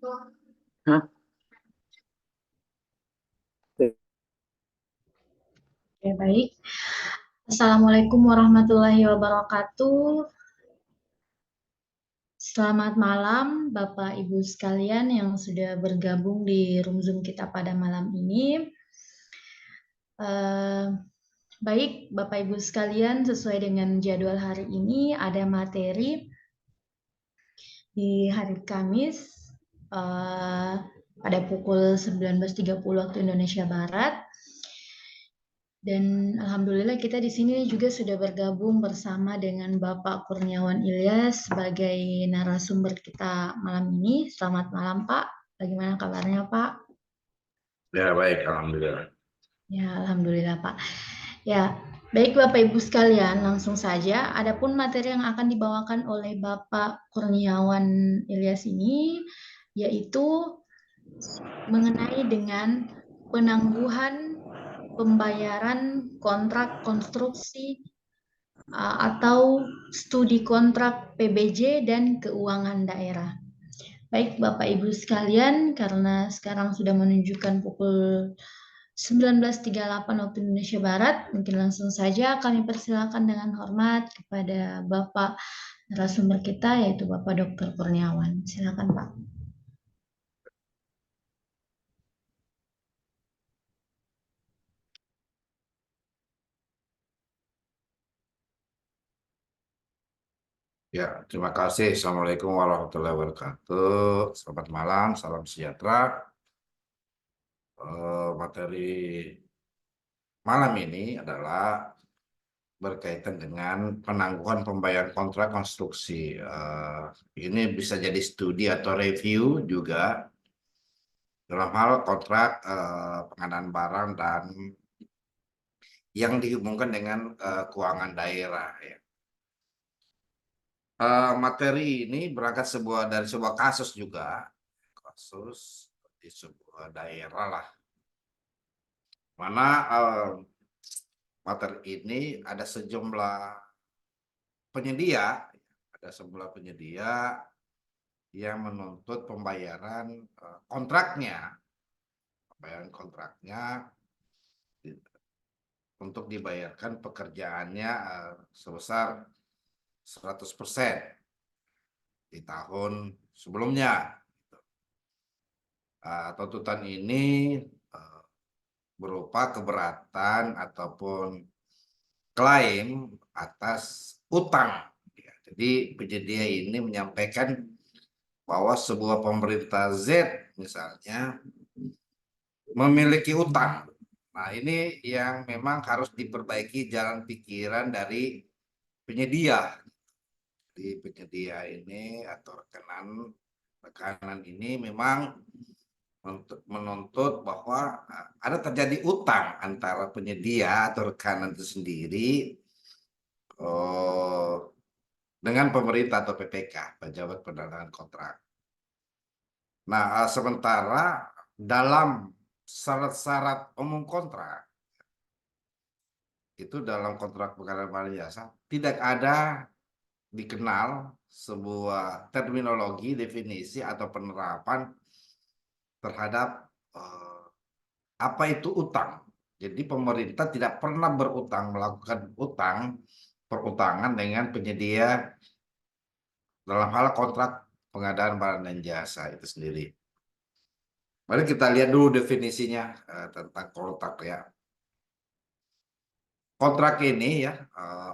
Hah? Oke, baik. Assalamualaikum warahmatullahi wabarakatuh. Selamat malam, Bapak Ibu sekalian yang sudah bergabung di room Zoom kita pada malam ini. Eh, Baik, Bapak Ibu sekalian, sesuai dengan jadwal hari ini ada materi di hari Kamis pada pukul 19.30 waktu Indonesia Barat. Dan alhamdulillah kita di sini juga sudah bergabung bersama dengan Bapak Kurniawan Ilyas sebagai narasumber kita malam ini. Selamat malam, Pak. Bagaimana kabarnya, Pak? Ya, baik, alhamdulillah. Ya, alhamdulillah, Pak. Ya, baik Bapak Ibu sekalian, langsung saja. Adapun materi yang akan dibawakan oleh Bapak Kurniawan Ilyas ini yaitu mengenai dengan penangguhan pembayaran kontrak konstruksi atau studi kontrak PBJ dan keuangan daerah. Baik Bapak Ibu sekalian, karena sekarang sudah menunjukkan pukul 19.38 waktu Indonesia Barat, mungkin langsung saja kami persilakan dengan hormat kepada Bapak narasumber kita, yaitu Bapak Dr. Kurniawan. Silakan Pak. Ya, terima kasih. Assalamualaikum warahmatullahi wabarakatuh. Selamat malam, salam sejahtera. Materi malam ini adalah berkaitan dengan penangguhan pembayaran kontrak konstruksi. Ini bisa jadi studi atau review juga dalam hal kontrak pengadaan barang dan yang dihubungkan dengan keuangan daerah. Ya. Materi ini berangkat dari sebuah kasus juga, kasus di sebuah daerah lah, mana materi ini ada sejumlah penyedia yang menuntut pembayaran kontraknya untuk dibayarkan pekerjaannya sebesar 100% di tahun sebelumnya. Tuntutan ini berupa keberatan ataupun klaim atas utang. Jadi penyedia ini menyampaikan bahwa sebuah pemerintah Z misalnya memiliki utang. Nah, ini yang memang harus diperbaiki jalan pikiran dari penyedia. Di penyedia ini atau rekanan ini memang menuntut bahwa ada terjadi utang antara penyedia atau rekanan itu sendiri dengan pemerintah atau PPK, pejabat pendanaan kontrak. Nah, sementara dalam syarat-syarat umum kontrak itu dalam kontrak pengadaan barang jasa tidak ada dikenal sebuah terminologi, definisi atau penerapan terhadap apa itu utang. Jadi pemerintah tidak pernah melakukan perutangan dengan penyedia dalam hal kontrak pengadaan barang dan jasa itu sendiri. Mari kita lihat dulu definisinya tentang kontrak ya. Kontrak ini ya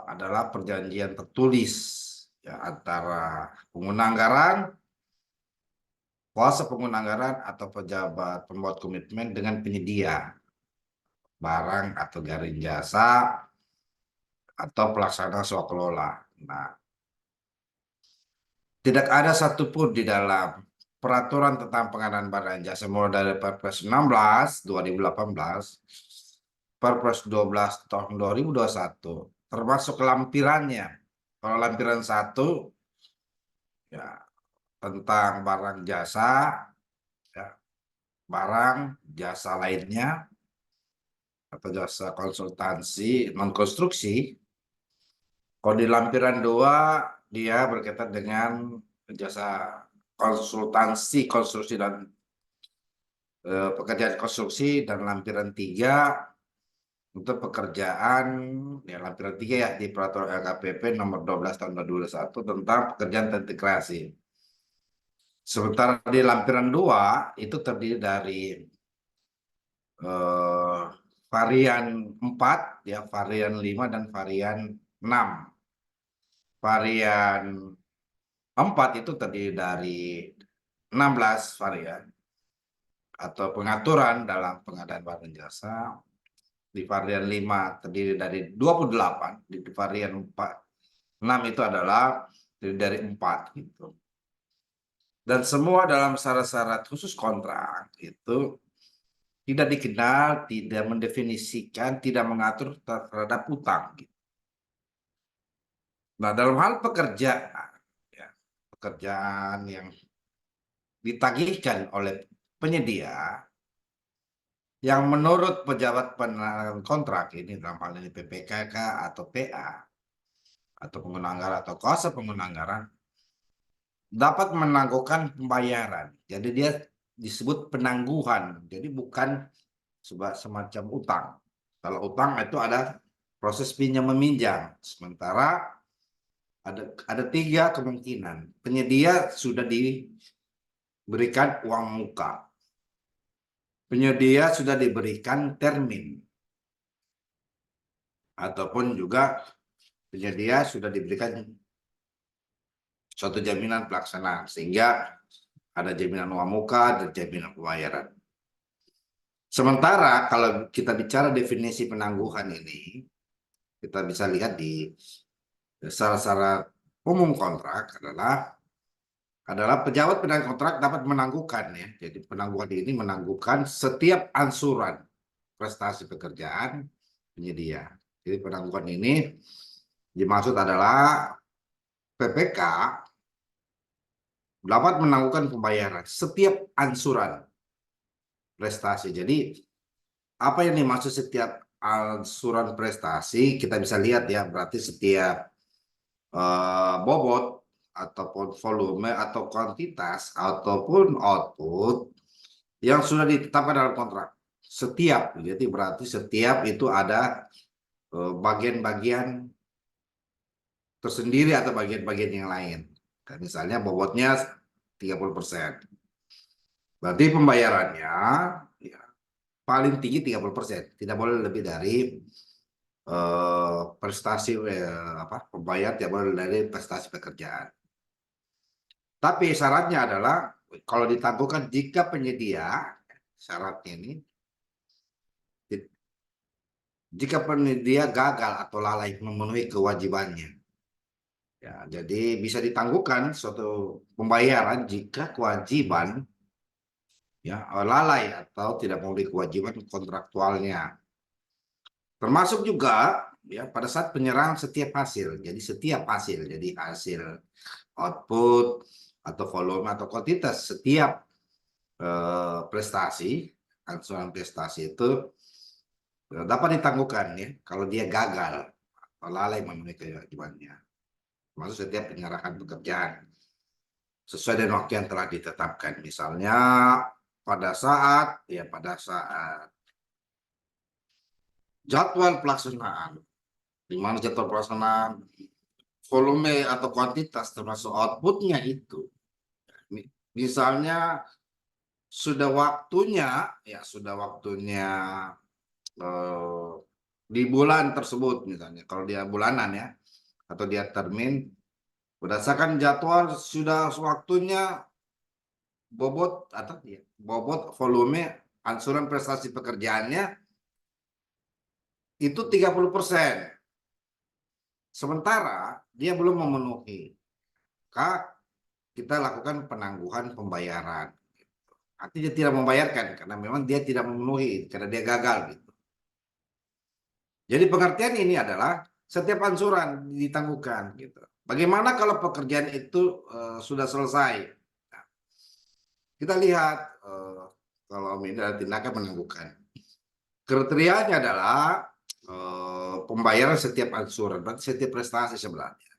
adalah perjanjian tertulis ya, antara pengguna anggaran, kuasa pengguna anggaran atau pejabat pembuat komitmen dengan penyedia barang atau garing jasa atau pelaksana swakelola. Nah, tidak ada satupun di dalam peraturan tentang pengadaan barang dan jasa mulai dari Perpres 16 2018, Perpres 12 tahun 2021, termasuk lampirannya. Kalau lampiran 1 ya tentang barang jasa, ya, barang jasa lainnya atau jasa konsultansi non konstruksi. Kalau di lampiran 2 dia berkaitan dengan jasa konsultansi konstruksi dan pekerjaan konstruksi, dan lampiran 3 untuk pekerjaan, ya lampiran 3 ya di peraturan LKPP nomor 12 tahun 2021 tentang pekerjaan teknik kreasi. Sementara di lampiran 2 itu terdiri dari varian 4 ya, varian 5 dan varian 6. Varian 4 itu terdiri dari 16 varian atau pengaturan dalam pengadaan barang dan jasa. Di varian 5 terdiri dari 28, di varian 6 itu adalah terdiri dari 4 gitu. Dan semua dalam syarat-syarat khusus kontrak itu tidak dikenal, tidak mendefinisikan, tidak mengatur terhadap utang. Nah, dalam hal pekerjaan, ya, pekerjaan yang ditagihkan oleh penyedia, yang menurut pejabat penanganan kontrak ini dalam hal ini PPKK atau PA atau pengguna anggaran atau kuasa pengguna anggaran dapat menangguhkan pembayaran. Jadi dia disebut penangguhan. Jadi bukan semacam utang. Kalau utang itu ada proses pinjam meminjam. Sementara ada 3 kemungkinan. Penyedia sudah diberikan uang muka. Penyedia sudah diberikan termin. Ataupun juga penyedia sudah diberikan suatu jaminan pelaksanaan. Sehingga ada jaminan uang muka dan jaminan pembayaran. Sementara kalau kita bicara definisi penangguhan ini, kita bisa lihat di syarat-syarat umum kontrak adalah pejabat penangguhan kontrak dapat menangguhkan ya. Jadi penangguhan ini menangguhkan setiap ansuran prestasi pekerjaan penyedia. Jadi penangguhan ini dimaksud adalah PPK dapat menangguhkan pembayaran setiap ansuran prestasi. Jadi apa yang dimaksud setiap ansuran prestasi kita bisa lihat ya, berarti setiap bobot ataupun volume atau kuantitas ataupun output yang sudah ditetapkan dalam kontrak. Setiap, jadi berarti setiap itu ada bagian-bagian tersendiri atau bagian-bagian yang lain. Misalnya bobotnya 30%. Berarti pembayarannya ya, paling tinggi 30%. Tidak boleh lebih dari prestasi pembayar tidak boleh dari prestasi pekerjaan. Tapi syaratnya adalah kalau ditangguhkan jika penyedia, syaratnya ini jika penyedia gagal atau lalai memenuhi kewajibannya. Ya, jadi bisa ditangguhkan suatu pembayaran jika kewajiban ya lalai atau tidak memenuhi kewajiban kontraktualnya. Termasuk juga ya pada saat penyerahan setiap hasil. Jadi setiap hasil, jadi hasil output atau volume atau kuantitas setiap prestasi, angsuran prestasi itu dapat ditangguhkan ya kalau dia gagal atau lalai memenuhi kewajibannya. Maksud setiap penyerahan pekerjaan sesuai dengan waktu yang telah ditetapkan. Misalnya pada saat jadwal pelaksanaan, di mana jadwal pelaksanaan volume atau kuantitas termasuk outputnya itu. Misalnya sudah waktunya di bulan tersebut misalnya, kalau dia bulanan ya atau dia termin berdasarkan jadwal sudah waktunya bobot volume angsuran prestasi pekerjaannya itu 30%. Sementara dia belum memenuhi, maka kita lakukan penangguhan pembayaran. Artinya tidak membayarkan karena memang dia tidak memenuhi karena dia gagal gitu. Jadi pengertian ini adalah setiap ansuran ditangguhkan gitu. Bagaimana kalau pekerjaan itu sudah selesai? Nah, kita lihat kalau ada tindakan menangguhkan. Kriterianya adalah pembayaran setiap ansuran, berarti setiap prestasi sebenarnya.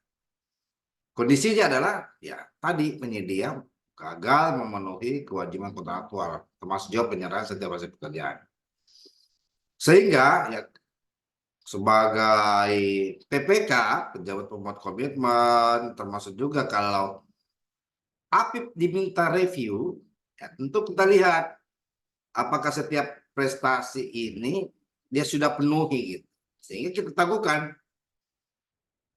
Kondisinya adalah ya tadi penyedia gagal memenuhi kewajiban kontraktual, termasuk juga penyerahan setiap hasil pekerjaan. Sehingga ya sebagai PPK, pejabat pembuat komitmen, termasuk juga kalau APIP diminta review, ya tentu kita lihat apakah setiap prestasi ini dia sudah penuhi gitu. Sehingga kita teguhkan.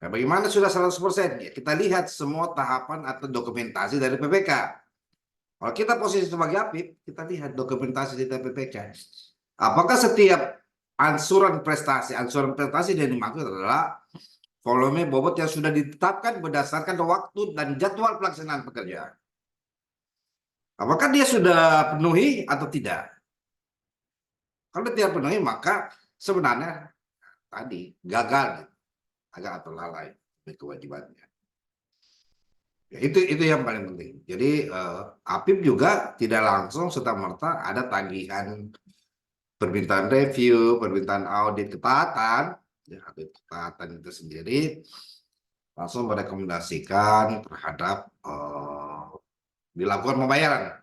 Nah, bagaimana sudah 100%? Ya, kita lihat semua tahapan atau dokumentasi dari PPK. Kalau kita posisi sebagai APIP, kita lihat dokumentasi dari PPK. Apakah setiap ansuran prestasi yang dimaksud adalah volume bobot yang sudah ditetapkan berdasarkan waktu dan jadwal pelaksanaan pekerjaan. Apakah dia sudah penuhi atau tidak? Kalau tidak penuhi, maka sebenarnya tadi gagal, agak atau lalai kewajibannya. Ya, itu yang paling penting. Jadi APIP juga tidak langsung serta-merta ada tagihan permintaan review, permintaan audit ketaatan, ya, audit ketaatan itu sendiri langsung merekomendasikan terhadap dilakukan pembayaran.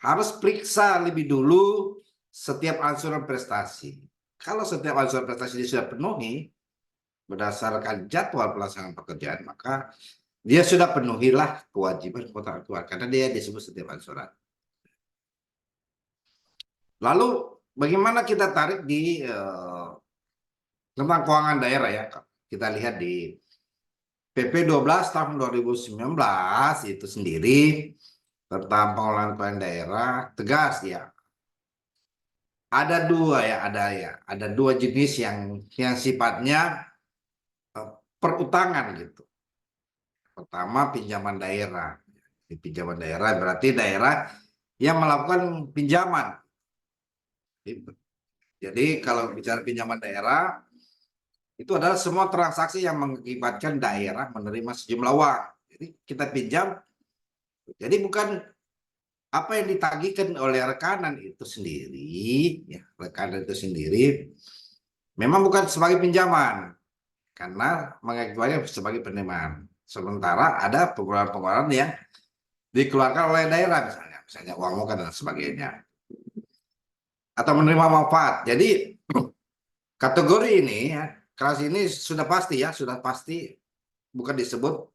Harus periksa lebih dulu setiap ansuran prestasi. Kalau setiap ansuran prestasi sudah penuhi berdasarkan jadwal pelaksanaan pekerjaan, maka dia sudah penuhilah kewajiban kontraktual karena dia disebut setiap ansuran. Lalu bagaimana kita tarik di tentang keuangan daerah ya? Kita lihat di PP 12 tahun 2019 itu sendiri tentang pengelolaan keuangan daerah tegas ya. Ada dua jenis yang sifatnya perutangan gitu. Pertama pinjaman daerah. Pinjaman daerah berarti daerah yang melakukan pinjaman. Jadi kalau bicara pinjaman daerah itu adalah semua transaksi yang mengakibatkan daerah menerima sejumlah uang. Jadi kita pinjam, jadi bukan apa yang ditagihkan oleh rekanan itu sendiri, ya, rekanan itu sendiri, memang bukan sebagai pinjaman, karena mengakibatkan sebagai penerimaan. Sementara ada pengeluaran-pengeluaran yang dikeluarkan oleh daerah, misalnya uang muka dan sebagainya, atau menerima manfaat. Jadi kategori ini, ya, kelas ini sudah pasti bukan disebut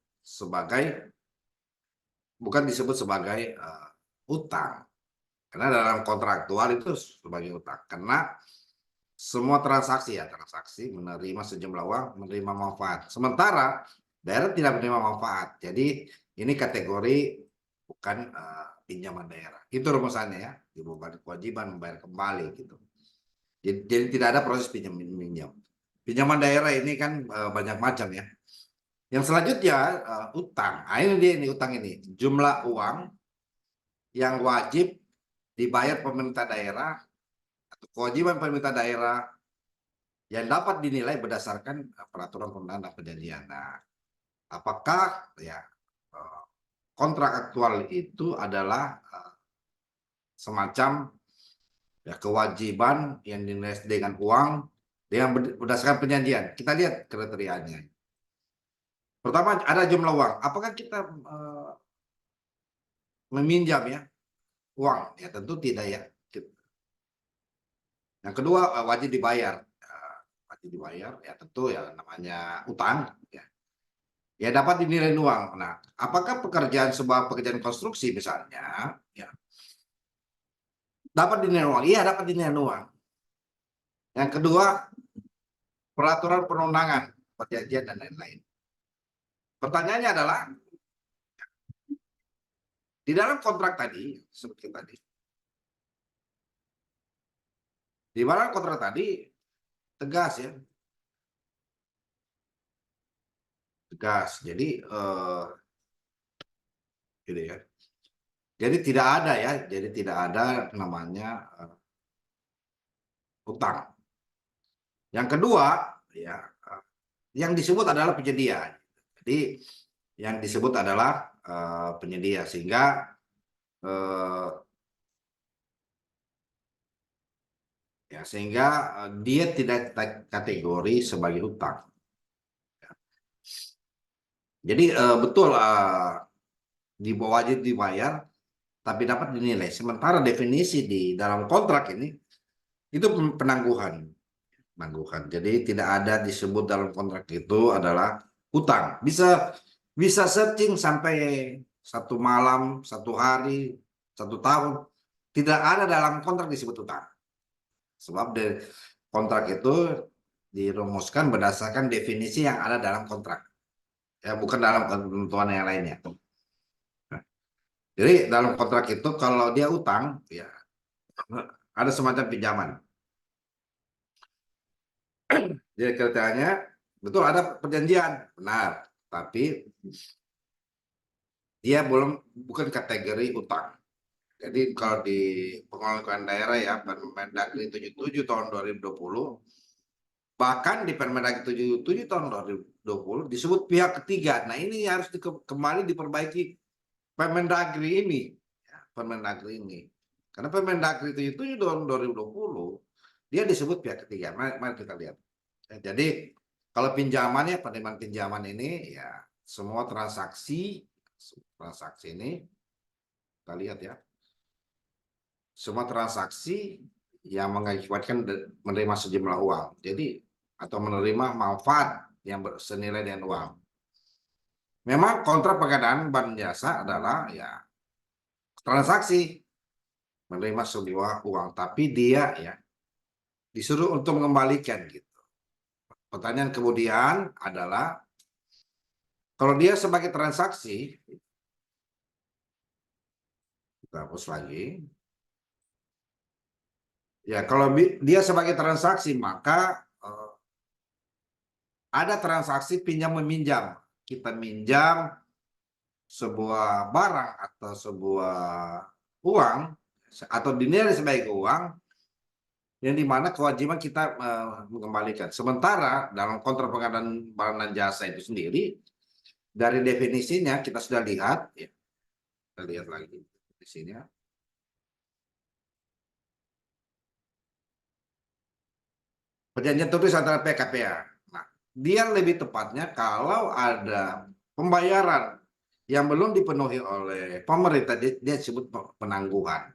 sebagai utang, karena dalam kontraktual itu sebagai utang, karena semua transaksi menerima sejumlah uang, menerima manfaat. Sementara daerah tidak menerima manfaat, jadi ini kategori bukan pinjaman daerah. Itu rumusannya ya, bukan kewajiban membayar kembali gitu. Jadi tidak ada proses pinjam. Pinjaman daerah ini kan banyak macam ya. Yang selanjutnya utang. Ini utang ini jumlah uang yang wajib dibayar pemerintah daerah atau kewajiban pemerintah daerah yang dapat dinilai berdasarkan peraturan perundang dan perjanjian. Nah, apakah ya kontrak aktual itu adalah semacam ya kewajiban yang dinilai dengan uang yang berdasarkan perjanjian. Kita lihat kriterianya. Pertama ada jumlah uang. Apakah kita meminjam ya uang? Ya tentu tidak ya. Yang kedua wajib dibayar. Wajib dibayar ya tentu ya namanya utang ya. Ya dapat dinilai uang. Nah, apakah sebuah pekerjaan konstruksi misalnya ya dapat dinilai uang? Iya dapat dinilai uang. Yang kedua peraturan perundangan, perjanjian dan lain-lain. Pertanyaannya adalah di dalam kontrak tadi seperti tadi. Di dalam kontrak tadi tegas ya. Tegas. Jadi gitu ya. Jadi tidak ada namanya utang. Yang kedua ya yang disebut adalah penyedia. Jadi yang disebut adalah penyedia sehingga dia tidak kategori sebagai utang. Jadi betul wajib dibayar tapi dapat dinilai. Sementara definisi di dalam kontrak ini itu penangguhan. Jadi tidak ada disebut dalam kontrak itu adalah utang. Bisa searching sampai 1 malam, 1 hari, 1 tahun. Tidak ada dalam kontrak disebut utang. Sebab kontrak itu dirumuskan berdasarkan definisi yang ada dalam kontrak. Ya, bukan dalam ketentuan yang lainnya. Jadi dalam kontrak itu kalau dia utang, ya ada semacam pinjaman. Jadi ceritanya betul ada perjanjian, benar, tapi dia bukan kategori utang. Jadi kalau di pengelolaan daerah ya Permendagri 77 tahun 2020, bahkan di Permendagri 77 tahun 2020 disebut pihak ketiga. Nah ini harus kembali diperbaiki Permendagri ini, ya, Permendagri ini. Karena Permendagri 77 tahun 2020 dia disebut pihak ketiga. Mari kita lihat. Jadi kalau pinjamannya penerimaan pinjaman ini ya semua transaksi ini kita lihat ya. Semua transaksi yang mengakibatkan menerima sejumlah uang. Jadi atau menerima manfaat yang senilai dengan uang. Memang kontrak pengadaan barang jasa adalah ya transaksi menerima sebuah uang, tapi dia ya disuruh untuk mengembalikan gitu. Pertanyaan kemudian adalah kalau dia sebagai transaksi, kita hapus lagi. Ya, kalau dia sebagai transaksi maka ada transaksi pinjam meminjam. Kita minjam sebuah barang atau sebuah uang atau dinilai sebagai uang yang dimana kewajiban kita mengembalikan. Sementara dalam kontrak pengadaan barang dan jasa itu sendiri dari definisinya kita sudah lihat, ya, kita lihat lagi definisinya. Perjanjian tertulis antara PKPA. Nah, dia lebih tepatnya kalau ada pembayaran yang belum dipenuhi oleh pemerintah, dia disebut penangguhan.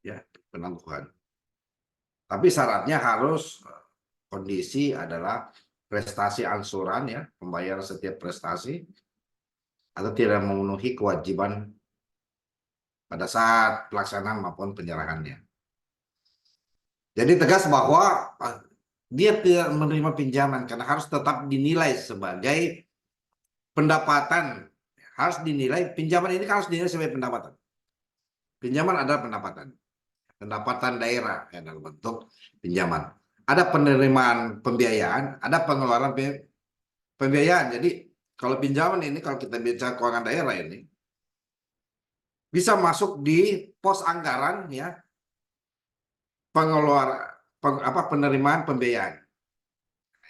Ya, penangguhan. Tapi syaratnya harus kondisi adalah prestasi angsuran ya, pembayaran setiap prestasi atau tidak memenuhi kewajiban pada saat pelaksanaan maupun penyerahannya. Jadi tegas bahwa dia tidak menerima pinjaman karena harus tetap dinilai sebagai pendapatan. Harus dinilai, pinjaman ini harus dinilai sebagai pendapatan. Pinjaman adalah pendapatan daerah ya, dalam bentuk pinjaman. Ada penerimaan pembiayaan, ada pengeluaran pembiayaan. Jadi kalau pinjaman ini, kalau kita bicara keuangan daerah ini, bisa masuk di pos anggaran ya, penerimaan pembiayaan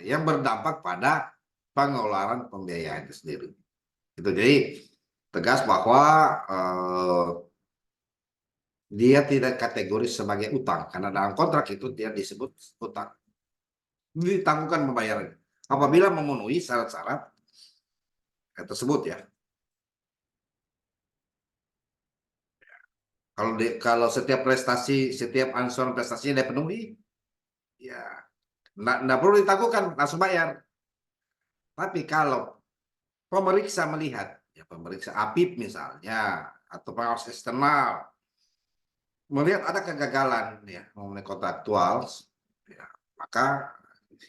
yang berdampak pada pengeluaran pembiayaan itu sendiri. Itu jadi tegas bahwa dia tidak kategori sebagai utang karena dalam kontrak itu dia disebut utang, ditangguhkan pembayarannya apabila memenuhi syarat-syarat tersebut ya. Kalau setiap prestasi, setiap angsuran prestasinya dipenuhi, ya nggak perlu ditangguhkan, langsung bayar. Tapi kalau pemeriksa melihat, ya pemeriksa APIP misalnya atau pengawas eksternal melihat ada kegagalan ya mengenai kontraktual, ya, maka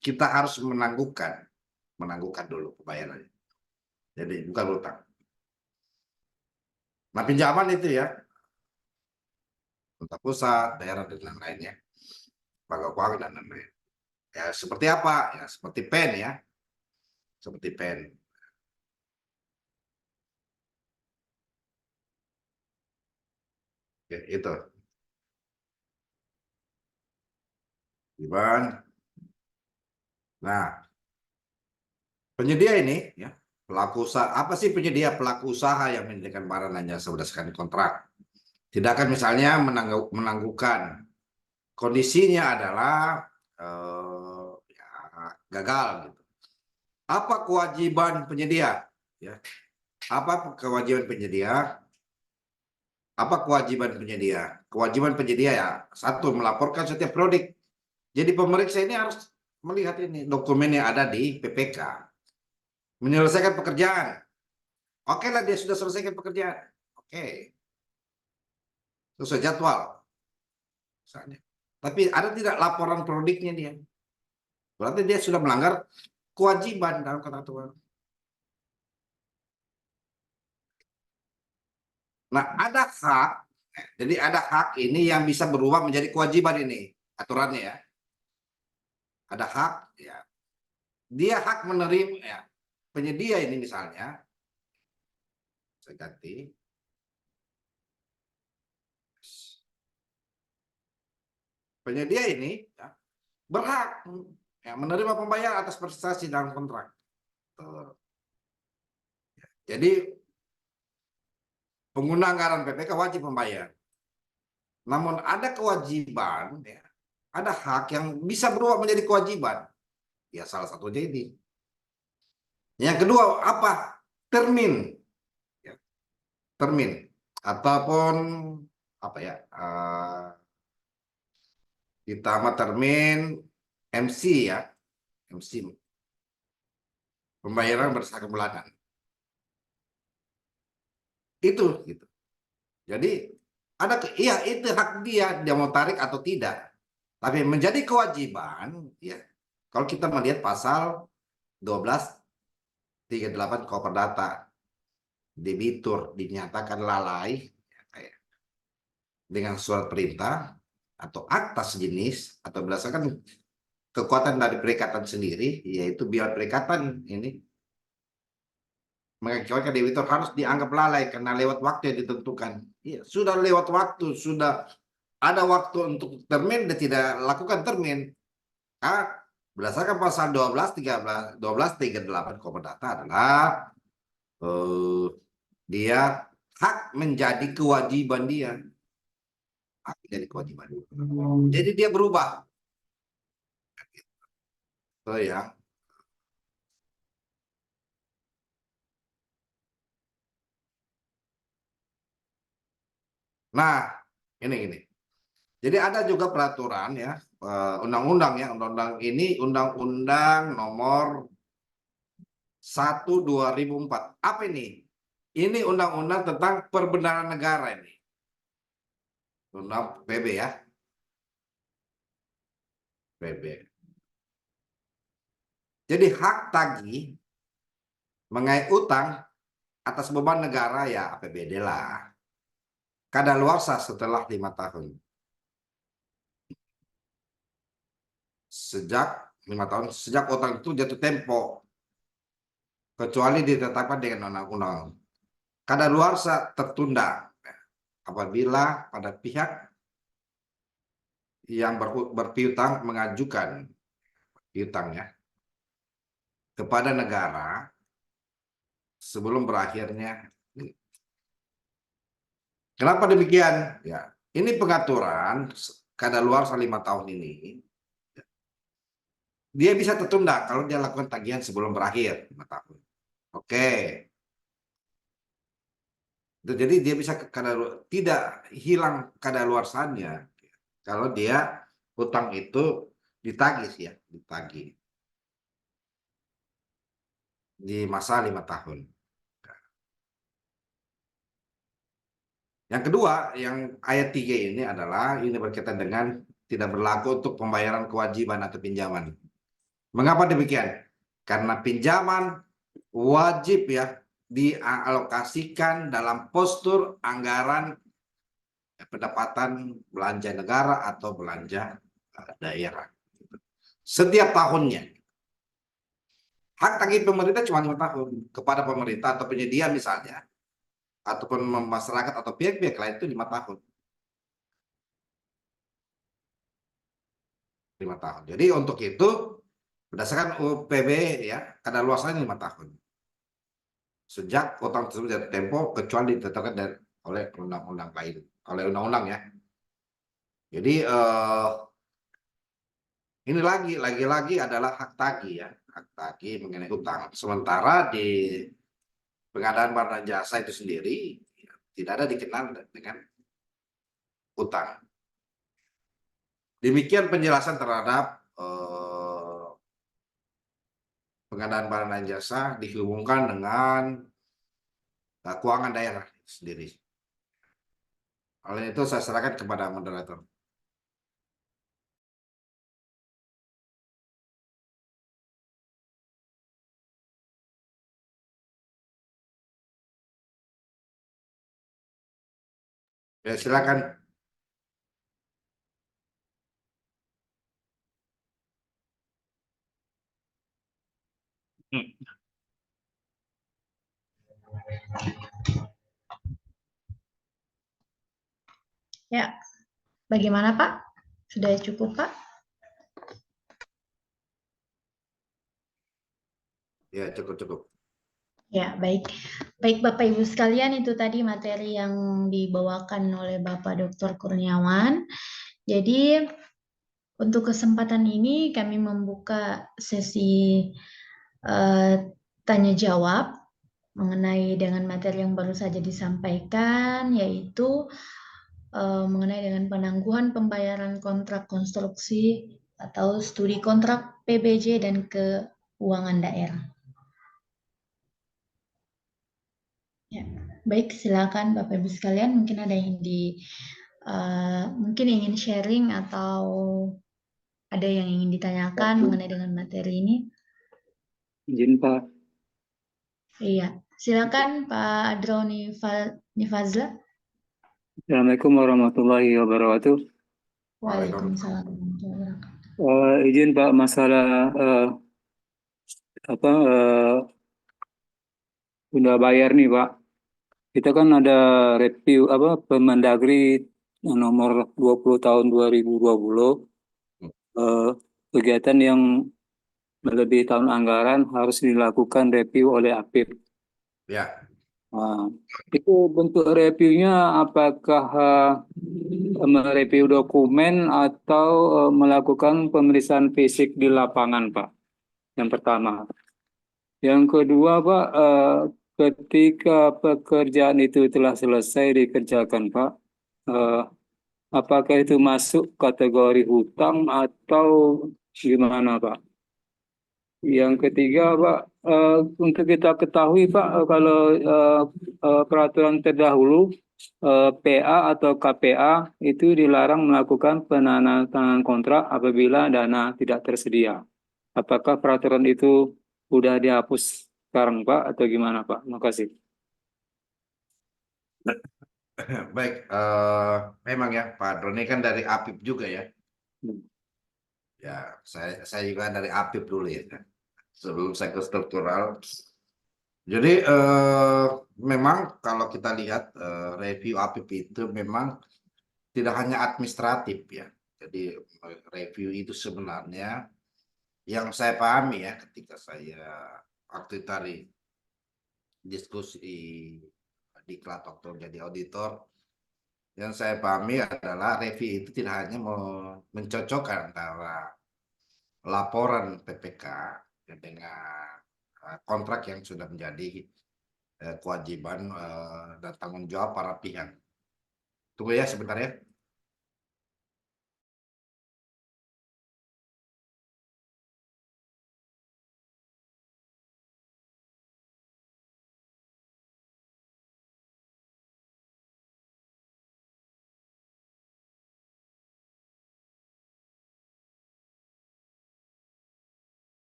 kita harus menangguhkan dulu pembayarannya. Jadi bukan utang. Nah pinjaman itu ya, pemerintah pusat, daerah dan lain-lainnya, lembaga keuangan dan lain-lain. Ya seperti apa? Ya seperti PEN ya, seperti PEN. Ya, itu. Gimana? Nah, penyedia ini ya, pelaku usaha apa sih penyedia? Pelaku usaha yang menyediakan barang dan jasa berdasarkan kontrak. Tidak akan misalnya menangguhkan. Kondisinya adalah ya, gagal gitu. Apa kewajiban penyedia? Ya. Apa kewajiban penyedia? Apa kewajiban penyedia? Kewajiban penyedia ya, satu, melaporkan setiap produk. Jadi pemeriksa ini harus melihat ini dokumen yang ada di PPK, menyelesaikan pekerjaan. Oke lah, dia sudah selesaikan pekerjaan. Oke, sesuai jadwal misalnya. Tapi ada tidak laporan produknya dia? Berarti dia sudah melanggar kewajiban dalam ketentuan. Nah, ada hak. Jadi ada hak ini yang bisa berubah menjadi kewajiban ini aturannya ya. Ada hak ya. Dia hak menerima ya. Penyedia ini misalnya, saya ganti. Penyedia ini ya, berhak ya, menerima pembayaran atas prestasi dalam kontrak. Jadi pengguna anggaran PPK wajib membayar. Namun ada kewajiban, ya, ada hak yang bisa berubah menjadi kewajiban. Ya salah satu jadi. Yang kedua apa? Termin, ya, termin ataupun apa ya? Ditambah termin MC ya, MC pembayaran berdasarkan bulanan. Itu gitu. Jadi ada iya itu hak dia mau tarik atau tidak. Tapi menjadi kewajiban ya. Kalau kita melihat pasal 1238 Koper Data, debitur dinyatakan lalai ya, dengan surat perintah atau akta sejenis atau berdasarkan kekuatan dari perikatan sendiri, yaitu biar perikatan ini mengakibatkan debitur harus dianggap lalai karena lewat waktu yang ditentukan. Ya, sudah lewat waktu, sudah ada waktu untuk termin dan tidak lakukan termin. Berdasarkan pasal 1238 Koper Data adalah dia hak menjadi kewajiban dia. Hak menjadi kewajiban. Jadi dia berubah. So, ya. Nah, ini. Jadi ada juga peraturan ya, undang-undang ya, undang-undang ini undang-undang nomor 1/2004. Apa ini? Ini undang-undang tentang perbendaharaan negara ini. Undang PB ya. PB. Jadi hak tagih mengait utang atas beban negara ya APBD lah. Kadaluarsa setelah 5 tahun. Sejak utang itu jatuh tempo. Kecuali ditetapkan dengan undang-undang. Kadaluarsa tertunda apabila pada pihak yang berpiutang mengajukan piutangnya kepada negara sebelum berakhirnya. Kenapa demikian? Ya, ini pengaturan kadaluarsa 5 tahun ini. Dia bisa tertunda kalau dia lakukan tagihan sebelum berakhir 5 tahun. Oke. Jadi dia bisa tidak hilang kadaluarsanya kalau dia hutang itu ditagih ya, ditagih di masa 5 tahun. Yang kedua, yang ayat 3 ini adalah ini berkaitan dengan tidak berlaku untuk pembayaran kewajiban atau pinjaman. Mengapa demikian? Karena pinjaman wajib ya dialokasikan dalam postur anggaran pendapatan belanja negara atau belanja daerah. Setiap tahunnya. Hak tagih pemerintah cuma 5 tahun kepada pemerintah atau penyedia misalnya, ataupun masyarakat atau pihak-pihak lain itu 5 tahun. 5 tahun. Jadi untuk itu berdasarkan UPB ya, kadaluarsanya 5 tahun. Sejak utang tersebut jatuh tempo kecuali ditetapkan oleh undang-undang lain, oleh undang-undang ya. Jadi ini lagi-lagi adalah hak tagih ya, hak tagih mengenai utang. Sementara di pengadaan barang dan jasa itu sendiri tidak ada dikenal dengan utang. Demikian penjelasan terhadap pengadaan barang dan jasa dihubungkan dengan keuangan daerah sendiri. Oleh itu saya serahkan kepada moderator. Ya, silakan. Ya, bagaimana Pak? Sudah cukup Pak? Ya, cukup. Ya, baik. Baik Bapak Ibu sekalian, itu tadi materi yang dibawakan oleh Bapak Dr. Kurniawan. Jadi untuk kesempatan ini kami membuka sesi tanya jawab mengenai dengan materi yang baru saja disampaikan, yaitu mengenai dengan penangguhan pembayaran kontrak konstruksi atau studi kontrak PBJ dan keuangan daerah. Ya, baik, silakan Bapak Ibu sekalian, mungkin ada yang mungkin ingin sharing atau ada yang ingin ditanyakan mengenai dengan materi ini. Izin Pak. Iya, silakan Pak Adro Nifazla. Assalamualaikum warahmatullahi wabarakatuh. Waalaikumsalam warahmatullahi wabarakatuh. Izin Pak, masalah udah bayar nih Pak. Kita kan ada review Permendagri nomor 20 tahun 2020, kegiatan yang melebihi tahun anggaran harus dilakukan review oleh APIP. Ya. Nah, itu bentuk reviewnya apakah mereview dokumen atau melakukan pemeriksaan fisik di lapangan, Pak? Yang pertama. Yang kedua, Pak, ketika pekerjaan itu telah selesai dikerjakan, Pak, apakah itu masuk kategori hutang atau gimana, Pak? Yang ketiga, Pak, untuk kita ketahui, Pak, kalau peraturan terdahulu PA atau KPA itu dilarang melakukan penandatanganan kontrak apabila dana tidak tersedia. Apakah peraturan itu sudah dihapus sekarang, Pak, atau gimana, Pak? Terima kasih. Baik, memang ya Pak Droni kan dari APIP juga ya. Ya, saya juga dari APIP dulu ya, sebelum saya ke struktural. Jadi memang kalau kita lihat review APIP itu memang tidak hanya administratif ya. Jadi review itu sebenarnya yang saya pahami ya ketika saya waktu tadi diskusi di Klat waktu jadi auditor, yang saya pahami adalah review itu tidak hanya mencocokkan antara laporan PPK dengan kontrak yang sudah menjadi kewajiban dan tanggung jawab para pihak. Tunggu ya sebentar ya.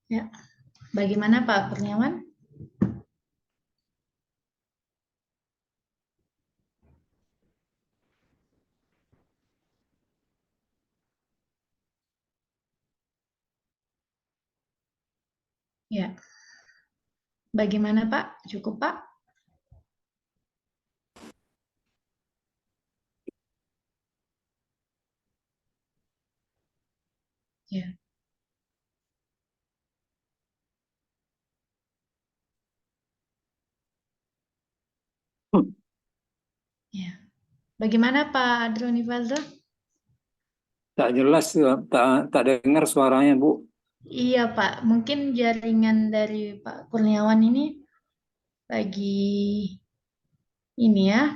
Ya, bagaimana Pak Kurniawan? Ya, bagaimana Pak? Cukup Pak? Ya. Ya. Bagaimana Pak Adro Nifazla? Tak jelas, tak dengar suaranya, Bu. Iya Pak, mungkin jaringan dari Pak Kurniawan ini lagi ini ya.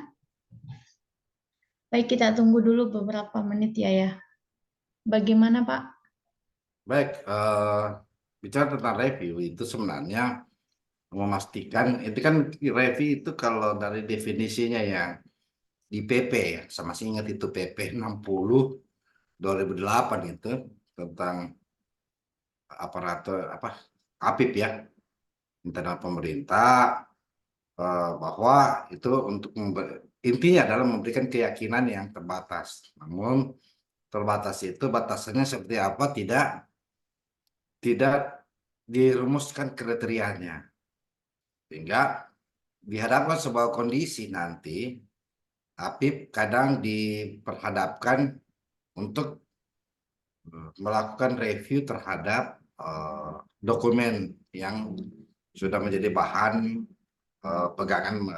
Baik, kita tunggu dulu beberapa menit ya. Bagaimana Pak? Baik, bicara tentang review itu sebenarnya memastikan itu kan review itu kalau dari definisinya ya di PP ya, sama masih ingat itu PP 60 2008 itu tentang aparatur apa APIP ya, internal pemerintah, bahwa itu untuk intinya adalah memberikan keyakinan yang terbatas. Namun terbatas itu batasannya seperti apa tidak dirumuskan kriterianya, sehingga dihadapkan sebuah kondisi nanti APIP kadang diperhadapkan untuk melakukan review terhadap dokumen yang sudah menjadi bahan pegangan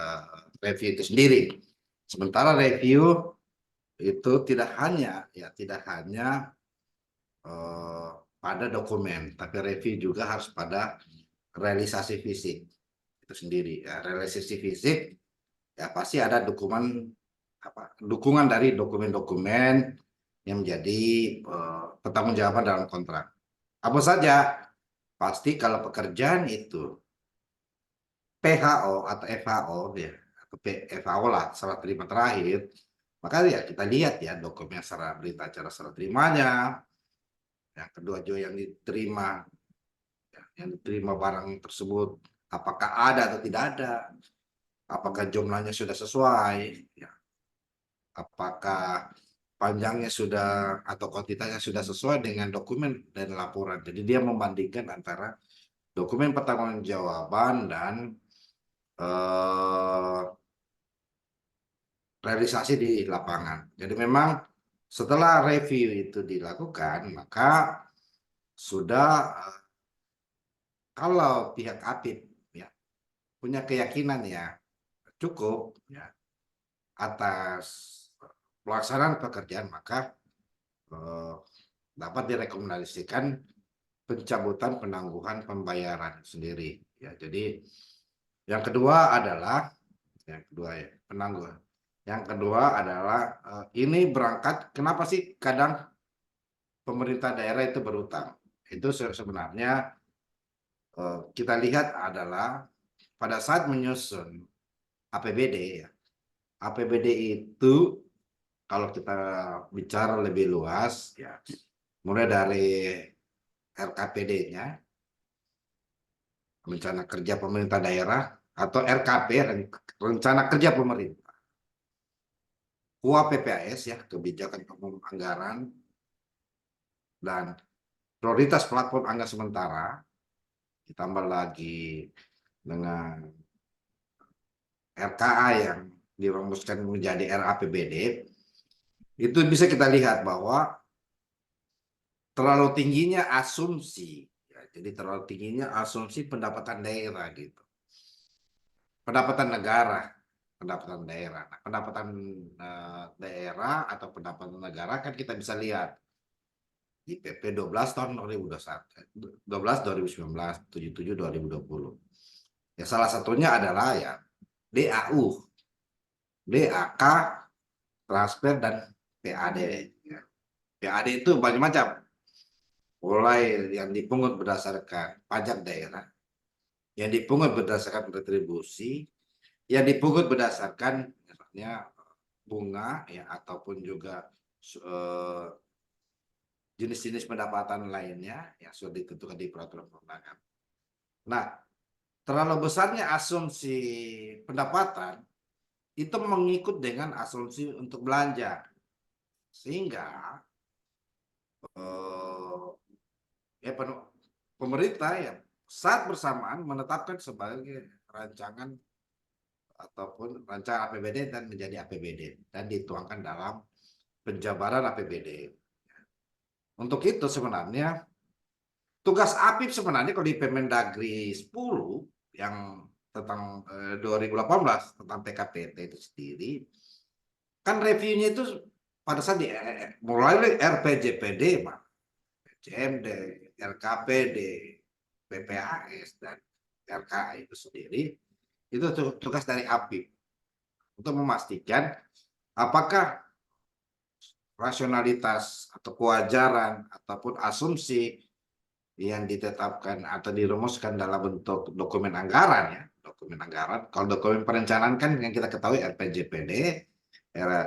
review itu sendiri. Sementara review itu tidak hanya pada dokumen, tapi review juga harus pada realisasi fisik itu sendiri. Ya, realisasi fisik ya pasti ada dukungan dari dokumen-dokumen yang menjadi pertanggungjawaban dalam kontrak. Apa saja? Pasti kalau pekerjaan itu PHO atau FHO ya, atau FHO lah, serah terima terakhir, maka ya kita lihat ya dokumen berita acara serah terimanya, yang kedua juga yang diterima, yang diterima barang tersebut apakah ada atau tidak ada, apakah jumlahnya sudah sesuai, ya, apakah panjangnya sudah atau kuantitasnya sudah sesuai dengan dokumen dan laporan. Jadi dia membandingkan antara dokumen pertanggungjawaban dan realisasi di lapangan. Jadi memang setelah review itu dilakukan, maka sudah kalau pihak APIP ya punya keyakinan ya cukup ya atas pelaksanaan pekerjaan, maka dapat direkomendasikan pencabutan penangguhan pembayaran sendiri ya. Jadi yang kedua adalah penangguhan. Yang kedua adalah ini berangkat, kenapa sih kadang pemerintah daerah itu berutang? Itu sebenarnya kita lihat adalah pada saat menyusun APBD ya. APBD itu kalau kita bicara lebih luas ya, mulai dari RKPD-nya, rencana kerja pemerintah daerah, atau RKP, rencana kerja pemerintah, PPAS ya, kebijakan umum anggaran, dan prioritas platform anggaran sementara, ditambah lagi dengan RKA yang dirumuskan menjadi RAPBD, itu bisa kita lihat bahwa terlalu tingginya asumsi, ya, jadi terlalu tingginya asumsi pendapatan daerah gitu, pendapatan negara, pendapatan daerah. Nah, pendapatan daerah atau pendapatan negara kan kita bisa lihat di PP 12 tahun 2021, 12 2019, 77 2020. Ya salah satunya adalah ya DAU, DAK, transfer dan PAD. Ya. PAD itu banyak macam. Mulai yang dipungut berdasarkan pajak daerah, yang dipungut berdasarkan retribusi, yang dipungut berdasarkan misalnya bunga ya ataupun juga jenis-jenis pendapatan lainnya yang sudah ditentukan di peraturan perundangan. Nah, terlalu besarnya asumsi pendapatan itu mengikut dengan asumsi untuk belanja, sehingga ya pemerintah ya saat bersamaan menetapkan sebagai rancangan ataupun rancangan APBD dan menjadi APBD dan dituangkan dalam penjabaran APBD. Untuk itu sebenarnya tugas APIP sebenarnya kalau di Permendagri 10 yang tentang 2018 tentang PKPT itu sendiri, kan reviewnya itu pada saat mulai dari RPJPD, PJMD, RKPD, PPAS, dan RKA itu sendiri, itu tugas dari APIP untuk memastikan apakah rasionalitas atau kewajaran ataupun asumsi yang ditetapkan atau dirumuskan dalam bentuk dokumen anggaran ya, dokumen anggaran. Kalau dokumen perencanaan kan yang kita ketahui RPJPD,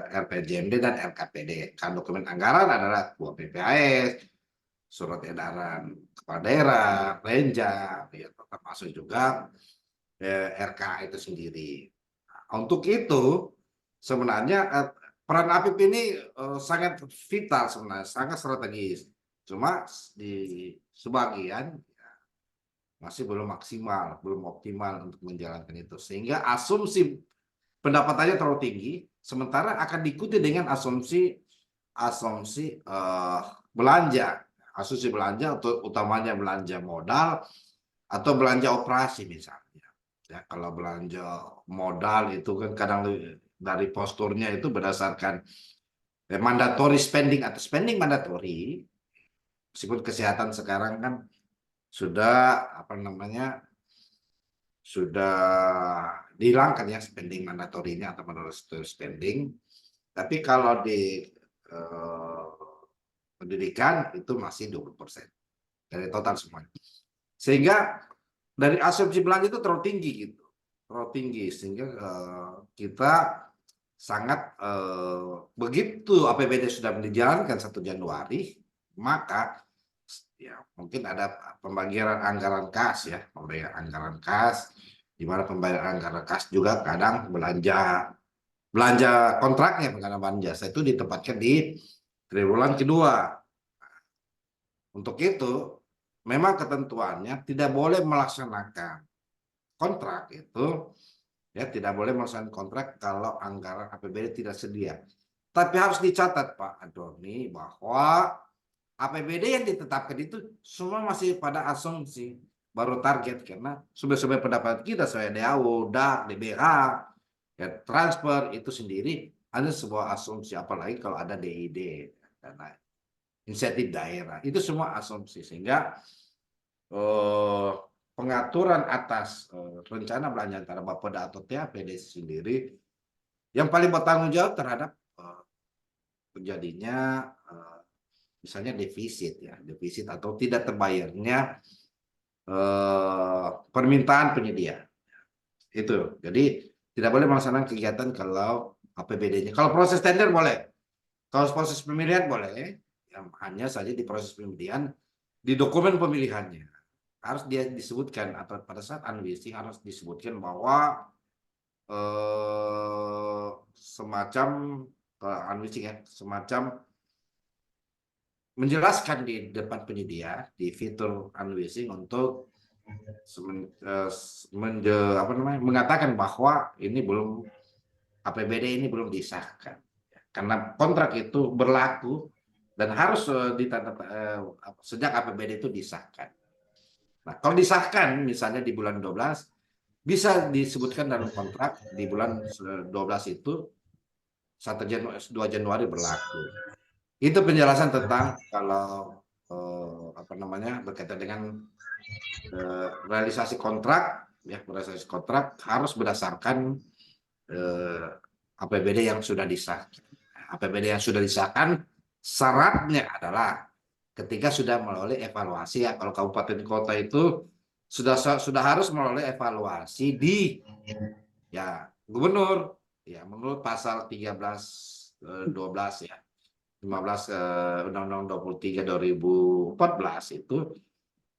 RPJMD dan RKPD. Kalau dokumen anggaran adalah buah PPAS, surat edaran kepala daerah, Renja, ya, termasuk juga RKA itu sendiri. Nah, untuk itu sebenarnya peran APIP ini sangat vital sebenarnya, sangat strategis. Cuma di sebagian ya, masih belum maksimal, belum optimal untuk menjalankan itu. Sehingga asumsi pendapatannya terlalu tinggi, sementara akan diikuti dengan asumsi belanja. Asumsi belanja untuk utamanya belanja modal atau belanja operasi misalnya. Ya, kalau belanja modal itu kan kadang dari posturnya itu berdasarkan mandatory spending atau spending mandatory, meskipun kesehatan sekarang kan sudah sudah dihilangkan ya spending mandatorinya atau mandatory spending, tapi kalau di pendidikan itu masih 20% dari total semuanya. Sehingga dari asumsi belanja itu terlalu tinggi gitu, terlalu tinggi sehingga kita sangat begitu APBD sudah dijalankan 1 Januari, maka ya mungkin ada pembagian anggaran kas ya, pembagian anggaran kas, di mana pembayaran anggaran kas juga kadang belanja kontraknya pengadaan jasa itu ditempatkan di triwulan kedua. Untuk itu memang ketentuannya tidak boleh melaksanakan kontrak itu ya, tidak boleh melaksanakan kontrak kalau anggaran APBD tidak sedia. Tapi harus dicatat Pak Adoni bahwa APBD yang ditetapkan itu semua masih pada asumsi, baru target karena sumber-sumber pendapatan kita sesuai DAU, DAK, DBH, ya, transfer itu sendiri ada sebuah asumsi, apalagi kalau ada DID dan lain. Insentif daerah itu semua asumsi, sehingga pengaturan atas rencana belanja antara Bapeda atau TAPD sendiri yang paling bertanggung jawab terhadap terjadinya misalnya defisit ya, defisit atau tidak terbayarnya permintaan penyedia. Itu. Jadi tidak boleh melaksanakan kegiatan kalau APBD-nya. Kalau proses tender boleh. Kalau proses pemilihan boleh. Yang hanya saja di proses pemilihan, di dokumen pemilihannya harus dia disebutkan atau pada saat unleashing harus disebutkan bahwa semacam unleashing ya, semacam menjelaskan di depan penyedia di fitur unleashing untuk mengatakan bahwa ini belum APBD ini belum disahkan karena kontrak itu berlaku dan harus sejak APBD itu disahkan. Nah, kalau disahkan misalnya di bulan 12 bisa disebutkan dalam kontrak di bulan 12 itu 2 Januari berlaku. Itu penjelasan tentang kalau berkaitan dengan realisasi kontrak ya, realisasi kontrak harus berdasarkan APBD yang sudah disahkan. APBD yang sudah disahkan syaratnya adalah ketika sudah melalui evaluasi ya, kalau kabupaten kota itu sudah harus melalui evaluasi di ya gubernur ya menurut pasal 13 12 ya 15 Undang-Undang 23 2014 itu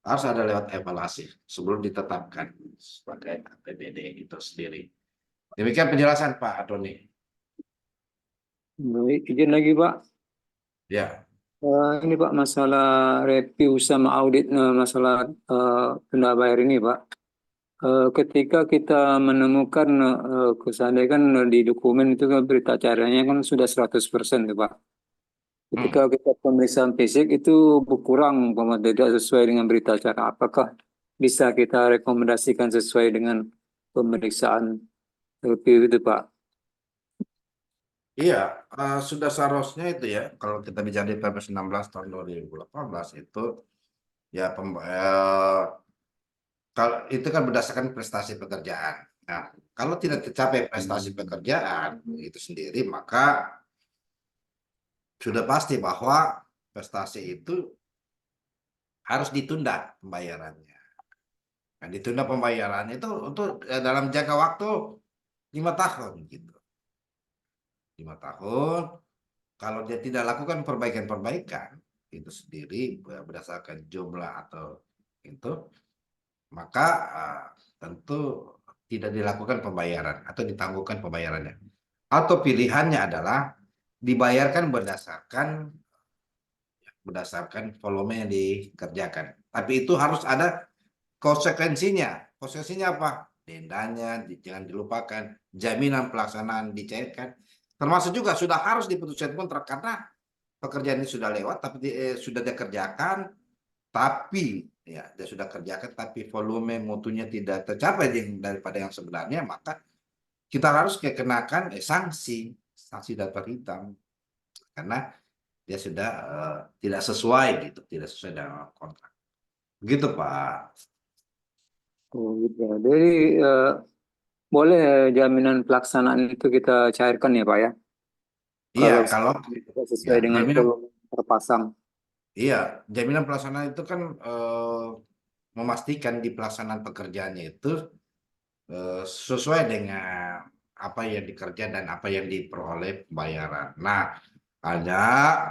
harus ada lewat evaluasi sebelum ditetapkan sebagai APBD itu sendiri. Demikian penjelasan Pak Adoni. Baik, izin lagi Pak. Ya. Ini Pak masalah review sama audit masalah benda bayar ini Pak. Ketika kita menemukan seandainya kan di dokumen itu kan berita acaranya kan sudah 100% tuh Pak. Ketika kita pemeriksaan fisik itu berkurang tidak sesuai dengan berita acara, apakah bisa kita rekomendasikan sesuai dengan pemeriksaan review itu Pak? Iya, sudah seharusnya itu ya, kalau kita bicara di Perpres 16 tahun 2018 itu, ya kalau itu kan berdasarkan prestasi pekerjaan. Nah, kalau tidak tercapai prestasi pekerjaan itu sendiri, maka sudah pasti bahwa prestasi itu harus ditunda pembayarannya. Nah, ditunda pembayaran itu untuk dalam jangka waktu 5 tahun gitu. 5 tahun. Kalau dia tidak lakukan perbaikan-perbaikan itu sendiri berdasarkan jumlah atau itu, maka tentu tidak dilakukan pembayaran atau ditangguhkan pembayarannya. Atau pilihannya adalah dibayarkan berdasarkan volume yang dikerjakan. Tapi itu harus ada konsekuensinya. Konsekuensinya apa? Dendanya jangan dilupakan, jaminan pelaksanaan dicairkan. Termasuk juga sudah harus diputuskan kontrak karena pekerjaan ini sudah lewat, tapi sudah dikerjakan, tapi ya dia sudah kerjakan, tapi volume mutunya tidak tercapai daripada yang sebenarnya, maka kita harus kenakan sanksi daftar hitam karena dia sudah tidak sesuai gitu, tidak sesuai dengan kontrak. Begitu Pak. Oh, gitu. Jadi boleh jaminan pelaksanaan itu kita cairkan ya Pak ya? Iya, Kalau kalau tidak ya sesuai dengan jaminan, volume terpasang. iya jaminan pelaksanaan itu kan memastikan di pelaksanaan pekerjaannya itu sesuai dengan apa yang dikerja dan apa yang diperoleh pembayaran. Nah, ada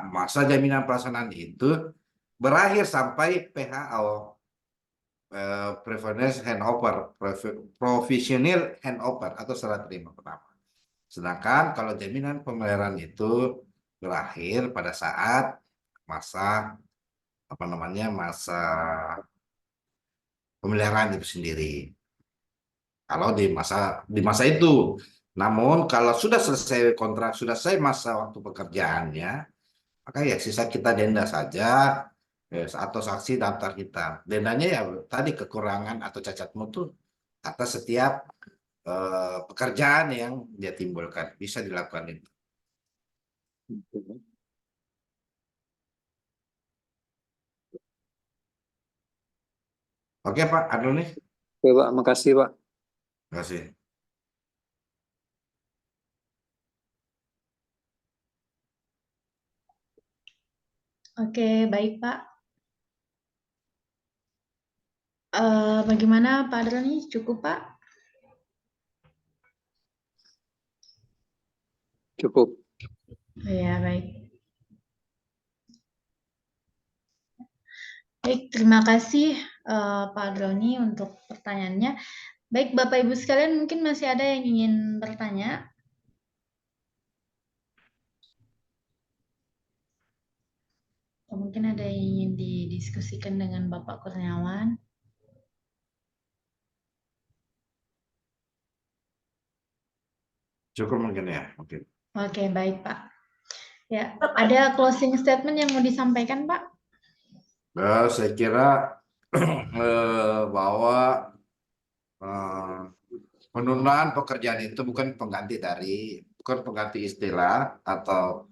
masa jaminan pelaksanaan itu berakhir sampai PHO, provisional handover atau serah terima pertama. Sedangkan kalau jaminan pembayaran itu berakhir pada saat masa masa pemeliharaan itu sendiri. Kalau di masa itu. Namun kalau sudah selesai kontrak, sudah selesai masa waktu pekerjaannya, maka ya sisa kita denda saja atau sanksi daftar hitam. Dendanya ya tadi kekurangan atau cacat mutu atas setiap pekerjaan yang dia timbulkan. Bisa dilakukan itu. Oke Pak, anu nih. Oke Pak, makasih Pak. Terima kasih. Oke, baik Pak. Bagaimana Pak Droni? Cukup Pak? Cukup. Ya, baik. Baik, terima kasih Pak Droni untuk pertanyaannya. Baik, Bapak Ibu sekalian, mungkin masih ada yang ingin bertanya? Atau mungkin ada yang ingin didiskusikan dengan Bapak Kurniawan? Cukup mungkin ya, mungkin. Oke, baik Pak. Ya, ada closing statement yang mau disampaikan Pak? Saya kira bahwa penundaan pekerjaan itu bukan pengganti istilah atau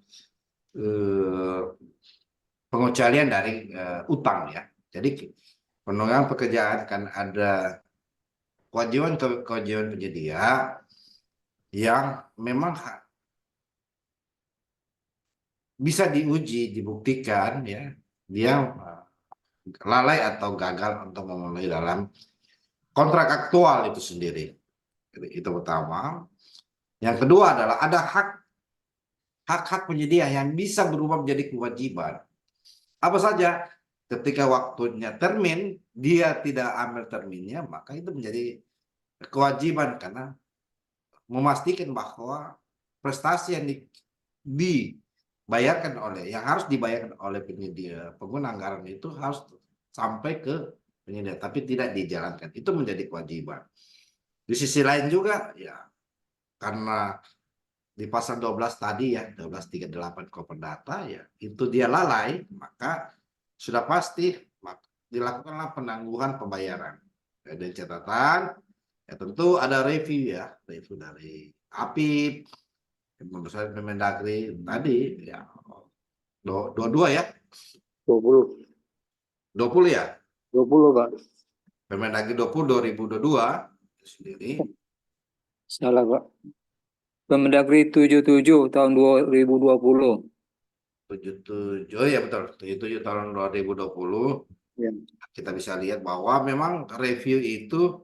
pengecualian dari utang ya. Jadi penundaan pekerjaan kan ada kewajiban penyedia yang memang bisa diuji, dibuktikan ya, dia lalai atau gagal untuk memenuhi dalam kontrak aktual itu sendiri. Jadi, itu pertama. Yang kedua adalah ada hak-hak penyedia yang bisa berubah menjadi kewajiban. Apa saja? Ketika waktunya termin, dia tidak ambil terminnya, maka itu menjadi kewajiban karena memastikan bahwa prestasi yang yang harus dibayarkan oleh penyedia pengguna anggaran itu harus sampai ke penyedia, tapi tidak dijalankan. Itu menjadi kewajiban. Di sisi lain juga, ya karena di pasal 12 tadi ya, 1238 Koperdata ya, itu dia lalai, maka sudah pasti dilakukanlah penangguhan pembayaran. Dan catatan, ya tentu ada review dari APIP, menurut saya Permendagri tadi ya 22 ya, 20. 20 ya, 20 Pak. Permendagri 20 2022 itu sendiri Salah Pak. Permendagri 77 tahun 2020. 77, oh ya betul, 77 tahun 2020. Ya. Kita bisa lihat bahwa memang review itu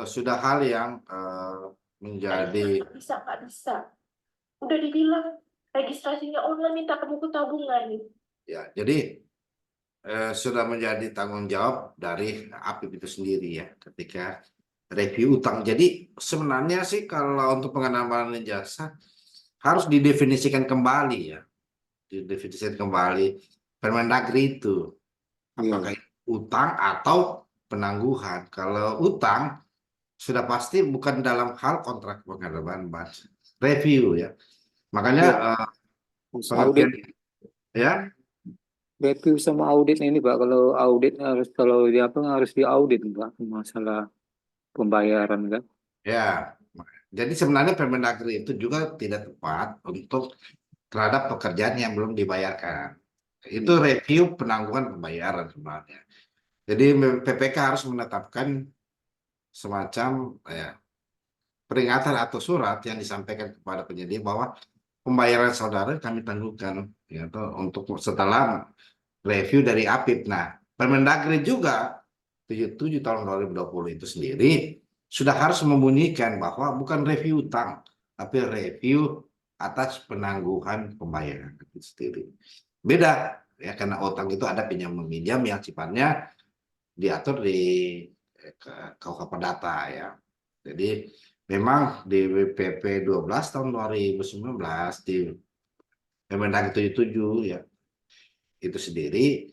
sudah hal yang menjadi Nggak bisa. Udah dibilang registrasinya online, minta ke buku tabungan. ya, jadi sudah menjadi tanggung jawab dari APIP itu sendiri ya ketika review utang. Jadi sebenarnya sih kalau untuk pengenalan jasa harus didefinisikan kembali ya, didefinisikan kembali Permendagri itu apakah itu utang atau penangguhan. Kalau utang sudah pasti bukan dalam hal kontrak pengadaan review ya. Makanya Audit, pengertian ya review sama audit ini Pak. Kalau audit kalau di apa harus diaudit Pak masalah pembayaran kan. ya. Jadi sebenarnya Permendagri itu juga tidak tepat untuk terhadap pekerjaan yang belum dibayarkan. Itu review penangguhan pembayaran sebenarnya. Jadi PPK harus menetapkan semacam peringatan atau surat yang disampaikan kepada penyedia bahwa pembayaran saudara kami tangguhkan ya, untuk setelah review dari APIP. Nah, Permendagri juga 77 tahun 2020 itu sendiri sudah harus membunyikan bahwa bukan review utang, tapi review atas penangguhan pembayaran itu sendiri. Beda ya, karena utang itu ada pinjam meminjam yang sifatnya diatur di KUH Perdata ya. Jadi memang di WPP 12 tahun 2019 di Permendagri 77 ya itu sendiri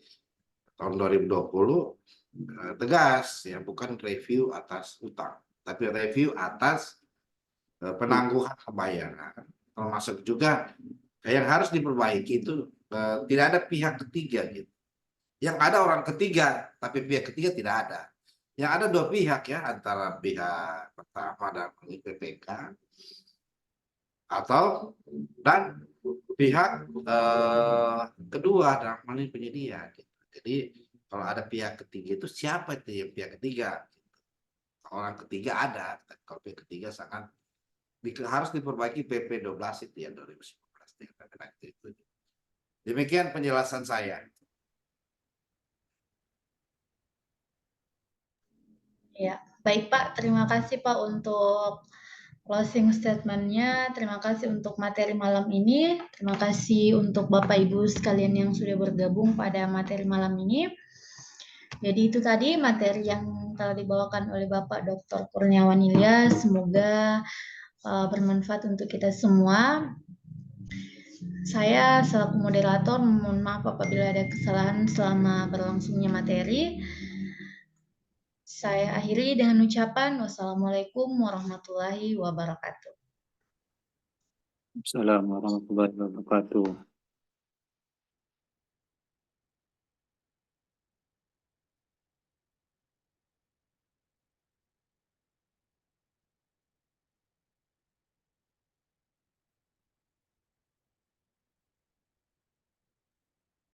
tahun 2020 tegas ya, bukan review atas utang tapi review atas penangguhan pembayaran, termasuk juga yang harus diperbaiki itu tidak ada pihak ketiga gitu. Yang ada orang ketiga tapi pihak ketiga tidak ada. Yang ada dua pihak ya, antara pihak pertama dan PPK atau dan pihak kedua dalam hal ini penyedia gitu. Jadi kalau ada pihak ketiga itu siapa itu yang pihak ketiga? Orang ketiga ada, kalau pihak ketiga sangat harus diperbaiki PP 12 itu ya 2019. Demikian penjelasan saya. Ya, baik Pak. Terima kasih Pak untuk closing statement-nya. Terima kasih untuk materi malam ini. Terima kasih untuk Bapak Ibu sekalian yang sudah bergabung pada materi malam ini. Jadi itu tadi materi yang telah dibawakan oleh Bapak Dr. Kurniawan Ilyas. Semoga bermanfaat untuk kita semua. Saya selaku moderator mohon maaf apabila ada kesalahan selama berlangsungnya materi. Saya akhiri dengan ucapan wassalamualaikum warahmatullahi wabarakatuh. Assalamualaikum warahmatullahi wabarakatuh.